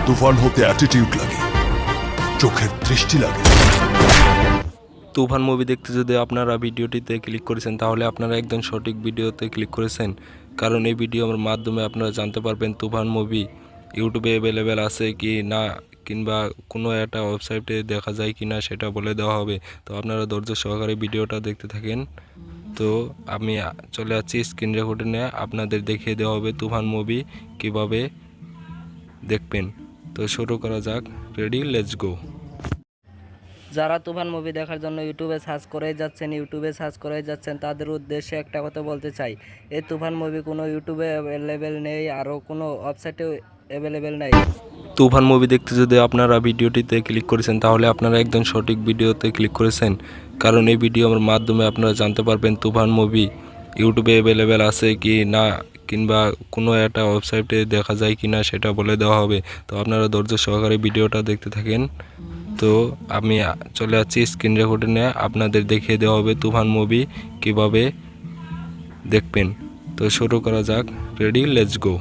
তুফান হতে অ্যাটিটিউড লাগে, চোখের দৃষ্টি লাগে। তুফান মুভি দেখতে যদি আপনারা ভিডিওটিতে ক্লিক করেছেন তাহলে আপনারা একদম সঠিক ভিডিওতে ক্লিক করেছেন, কারণ এই ভিডিওর মাধ্যমে আপনারা জানতে পারবেন তুফান মুভি ইউটিউবে অ্যাভেলেবেল আছে কি না, কিংবা কোনো একটা ওয়েবসাইটে দেখা যায় কি না সেটা বলে দেওয়া হবে। তো আপনারা ধৈর্য সহকারে ভিডিওটা দেখতে থাকেন। তো আমি চলে যাচ্ছি স্ক্রিন রেকর্ডে নিয়ে, আপনাদের দেখিয়ে দেওয়া হবে তুফান মুভি কিভাবে দেখবেন। তো শুরু করা যাক, রেডি, লেটস গো। যারা তুফান মুভি দেখার জন্য ইউটিউবে সার্চ করে যাচ্ছেন তাদের উদ্দেশ্যে একটা কথা বলতে চাই, এই তুফান মুভি কোনো ইউটিউবে অ্যাভেলেবেল নেই, আরও কোনো ওয়েবসাইটে অ্যাভেলেবেল নেই। তুফান মুভি দেখতে যদি আপনারা ভিডিওটিতে ক্লিক করেছেন তাহলে আপনারা একদম সঠিক ভিডিওতে ক্লিক করেছেন, কারণ এই ভিডিওর মাধ্যমে আপনারা জানতে পারবেন তুফান মুভি ইউটিউবে অ্যাভেলেবেল আছে কি না, কিংবা কোনো একটা ওয়েবসাইটে দেখা যায় কি না সেটা বলে দেওয়া হবে। তো আপনারা ধৈর্য সহকারে ভিডিওটা দেখতে থাকেন। তো আমি চলে যাচ্ছি স্ক্রিন রেকর্ডে নিয়ে, আপনাদের দেখিয়ে দেওয়া হবে তুফান মুভি কিভাবে দেখবেন। তো শুরু করা যাক, রেডি, লেটস গো।